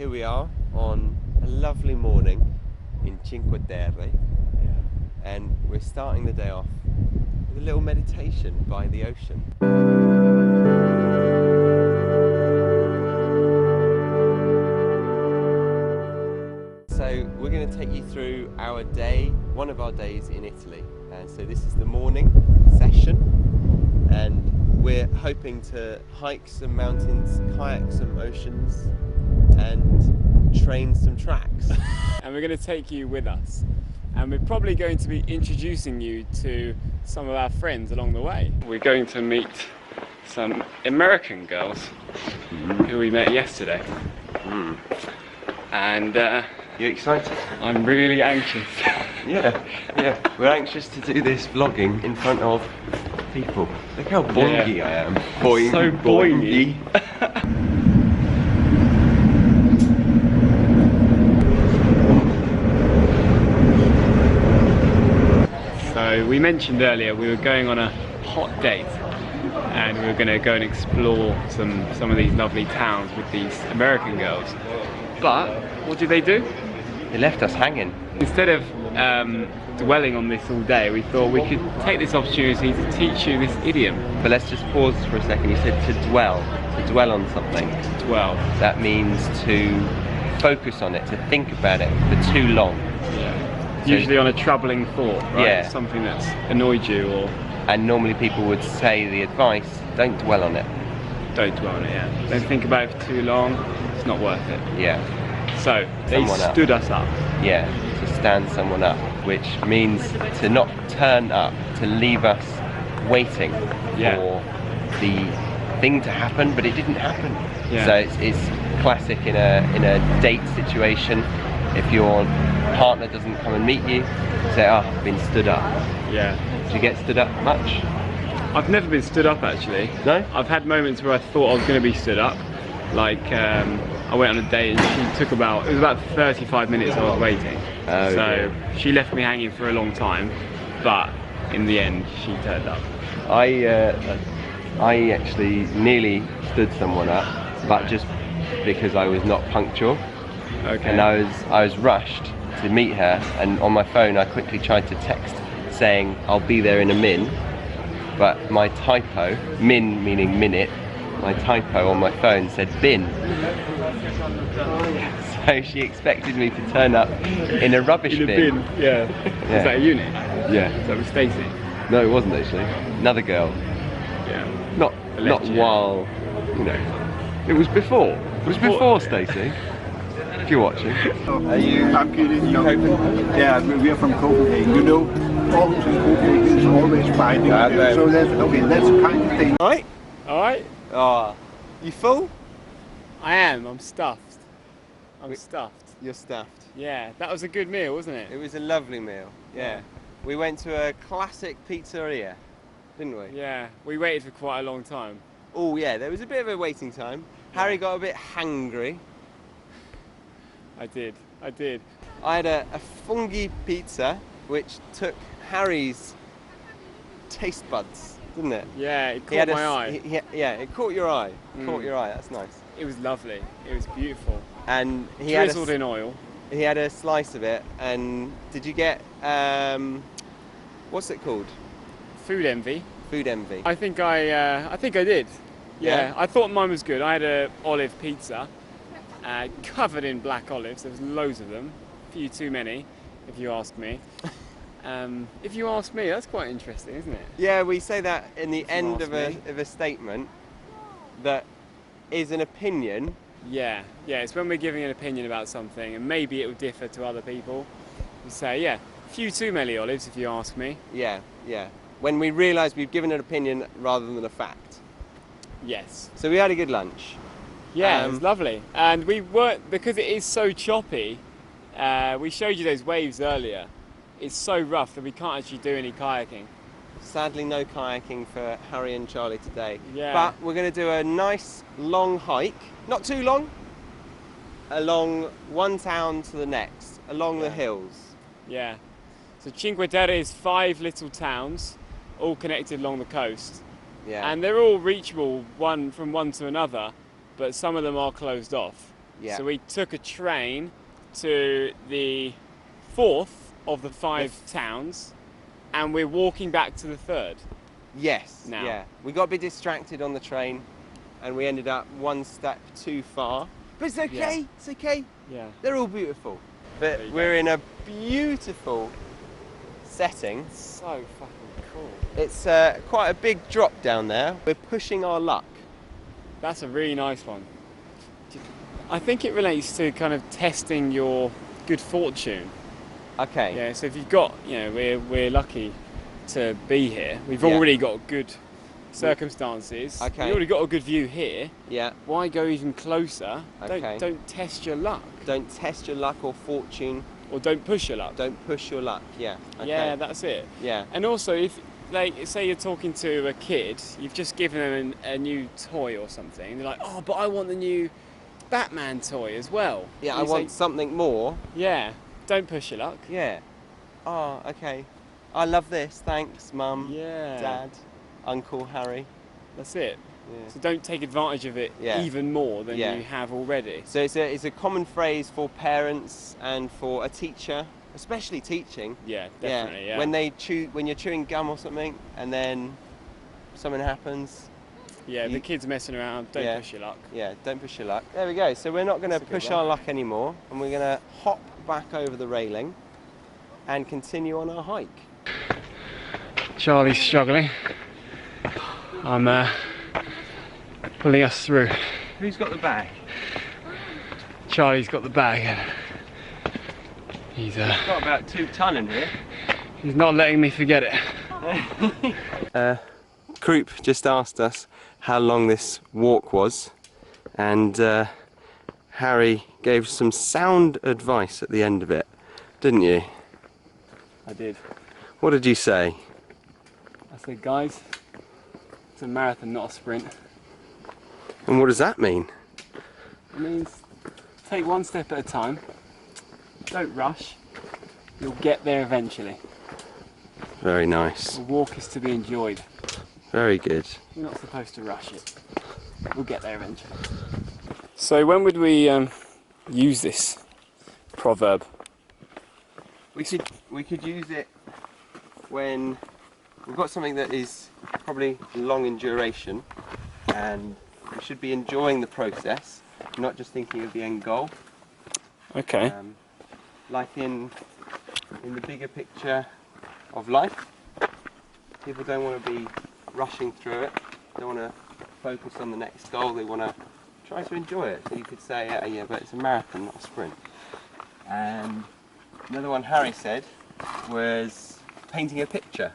Here we are on a lovely morning in Cinque Terre, and we're starting the day off with a little meditation by the ocean. So we're going to take you through our day, one of our days in Italy. And so this is the morning session, and we're hoping to hike some mountains, kayak some oceans, and train some tracks. And we're going to take you with us. And we're probably going to be introducing you to some of our friends along the way. We're going to meet some American girls who we met yesterday. And You excited? I'm really anxious. Yeah. We're anxious to do this vlogging in front of people. Look how boingy I am. Boing, so boingy. So we mentioned earlier we were going on a hot date, and we were going to go and explore some of these lovely towns with these American girls. But what did they do? They left us hanging. Instead of dwelling on this all day, we thought we could take this opportunity to teach you this idiom. But let's just pause for a second. You said to dwell on something. Dwell. That means to focus on it, to think about it for too long. Yeah. So, usually on a troubling thought, right? Yeah. Something that's annoyed you, or... And normally people would say the advice, don't dwell on it. Don't dwell on it, yeah. Don't think about it for too long, it's not worth it. Yeah. So, they stood us up. Yeah, to stand someone up, which means to not turn up, to leave us waiting for the thing to happen, but it didn't happen. Yeah. So it's classic in a date situation. If your partner doesn't come and meet you, say, oh, I've been stood up. Yeah. Do you get stood up much? I've never been stood up, actually. No? I've had moments where I thought I was going to be stood up. Like, I went on a date and it was about 35 minutes I was waiting. Oh, so she left me hanging for a long time, but in the end she turned up. I actually nearly stood someone up, but just because I was not punctual. Okay. And I was rushed to meet her, and on my phone I quickly tried to text saying I'll be there in a min, but my typo, min meaning minute, my typo on my phone said bin. So she expected me to turn up in a rubbish in a bin. Yeah. Yeah. Is that a unit? Yeah. Is that with Stacey? No, it wasn't actually. Another girl. Yeah. Not while, you know. It was before. It was before Stacey. If you're watching. Are you? I'm kidding. You yeah, we are from Copenhagen. You know, Aarhus and Copenhagen is always fighting. So that's okay. That's the kind of thing. Right? All right. Oh, you full? I am. I'm stuffed. I'm stuffed. You're stuffed. Yeah, that was a good meal, wasn't it? It was a lovely meal. Yeah. We went to a classic pizzeria, didn't we? Yeah. We waited for quite a long time. Oh yeah, there was a bit of a waiting time. Harry got a bit hangry. I did. I had a fungi pizza, which took Harry's taste buds, didn't it? Yeah, it caught my eye. It caught your eye. Caught your eye. That's nice. It was lovely. It was beautiful. And he drizzled in oil. He had a slice of it. And did you get what's it called? Food envy. Food envy. I think I did. Yeah. I thought mine was good. I had a olive pizza, covered in black olives. There was loads of them. A few too many, if you ask me. If you ask me, that's quite interesting, isn't it? Yeah, we say that in the end of a statement that is an opinion. Yeah, it's when we're giving an opinion about something, and maybe it will differ to other people. We say, yeah, a few too many olives, if you ask me. Yeah. When we realise we've given an opinion rather than a fact. Yes. So we had a good lunch. Yeah, it was lovely. And we weren't, because it is so choppy, we showed you those waves earlier. It's so rough that we can't actually do any kayaking. Sadly, no kayaking for Harry and Charlie today. Yeah. But we're going to do a nice long hike, not too long, along one town to the next, along the hills. Yeah. So Cinque Terre is 5 little towns, all connected along the coast. Yeah. And they're all reachable from one to another, but some of them are closed off. Yeah. So we took a train to the 4th of the 5 towns, and we're walking back to the 3rd. Yes. Now. Yeah. We got a bit distracted on the train, and we ended up one step too far. But it's okay. Yeah. It's okay. Yeah. They're all beautiful. But we're in a beautiful setting. So fucking cool. It's quite a big drop down there. We're pushing our luck. That's a really nice one. I think it relates to kind of testing your good fortune. Okay. Yeah, so if you've got, you know, we're lucky to be here. We've Yeah. already got good circumstances. Okay. We've already got a good view here. Yeah. Why go even closer? Okay. Don't test your luck. Don't test your luck or fortune. Or don't push your luck. Don't push your luck. Yeah. Okay. Yeah, that's it. Yeah. And also, if, like, say you're talking to a kid, you've just given them a new toy or something. They're like, oh, but I want the new Batman toy as well. Yeah, And I you want say, something more. yeah, don't push your luck. Yeah. Oh, okay. I love this. Thanks, Mum, Yeah. Dad, Uncle Harry. That's it. Yeah. So don't take advantage of it Yeah. even more than Yeah. you have already. So it's a common phrase for parents and for a teacher, especially teaching. Yeah, definitely. Yeah. When you're chewing gum or something, and then something happens. Yeah, the kids messing around. Don't Yeah. push your luck. Yeah, don't push your luck. There we go. So we're not going to That's a good push one. our luck anymore, and we're going to hop back over the railing and continue on our hike. Charlie's struggling. I'm pulling us through. Who's got the bag? Charlie's got the bag. He's Got about 2 ton in here. he's not letting me forget it. Croup just asked us how long this walk was, and Harry gave some sound advice at the end of it, didn't you? I did. What did you say? I said, guys, it's a marathon, not a sprint. And what does that mean? It means take one step at a time. Don't rush. You'll get there eventually. Very nice. The walk is to be enjoyed. Very good. You're not supposed to rush it. We'll get there eventually. So when would we use this proverb? We could use it when we've got something that is probably long in duration, and we should be enjoying the process, not just thinking of the end goal. Okay. Like in the bigger picture of life, people don't want to be rushing through it. They want to focus on the next goal. They want to try to enjoy it. So you could say, yeah, but it's a marathon, not a sprint. And another one Harry said was painting a picture.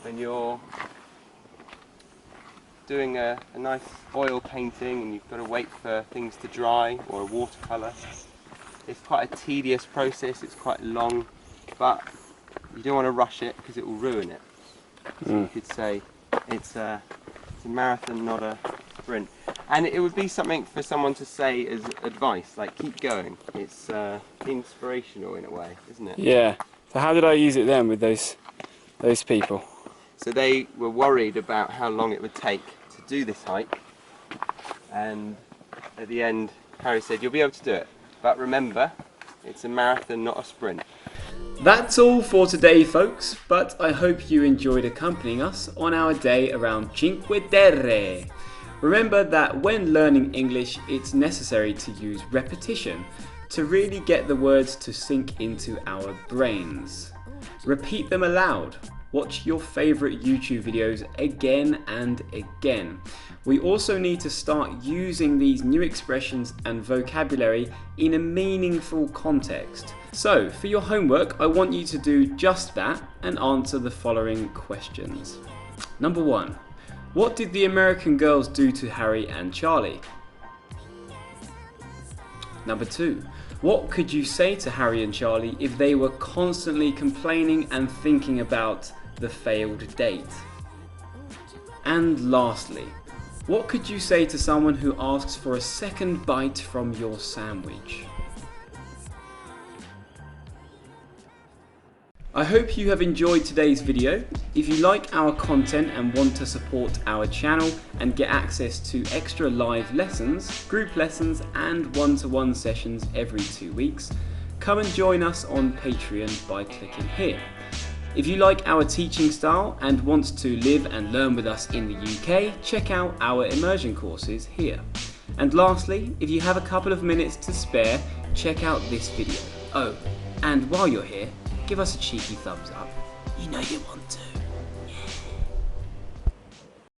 When you're doing a nice oil painting and you've got to wait for things to dry, or a watercolour, it's quite a tedious process, it's quite long, but you don't want to rush it because it will ruin it. So you could say it's a marathon, not a sprint. And it would be something for someone to say as advice, like keep going. It's inspirational in a way, isn't it? Yeah. So how did I use it then with those people? So they were worried about how long it would take to do this hike, and at the end Harry said, you'll be able to do it, but remember, it's a marathon, not a sprint. That's all for today, folks, but I hope you enjoyed accompanying us on our day around Cinque Terre. Remember that when learning English, it's necessary to use repetition to really get the words to sink into our brains. Repeat them aloud. Watch your favourite YouTube videos again and again. We also need to start using these new expressions and vocabulary in a meaningful context. So, for your homework, I want you to do just that and answer the following questions. Number 1. What did the American girls do to Harry and Charlie? Number 2. What could you say to Harry and Charlie if they were constantly complaining and thinking about the failed date? And lastly, what could you say to someone who asks for a second bite from your sandwich? I hope you have enjoyed today's video. If you like our content and want to support our channel and get access to extra live lessons, group lessons and one-to-one sessions every 2 weeks, come and join us on Patreon by clicking here. If you like our teaching style and want to live and learn with us in the UK, check out our immersion courses here. And lastly, if you have a couple of minutes to spare, check out this video. Oh, and while you're here, give us a cheeky thumbs up. You know you want to.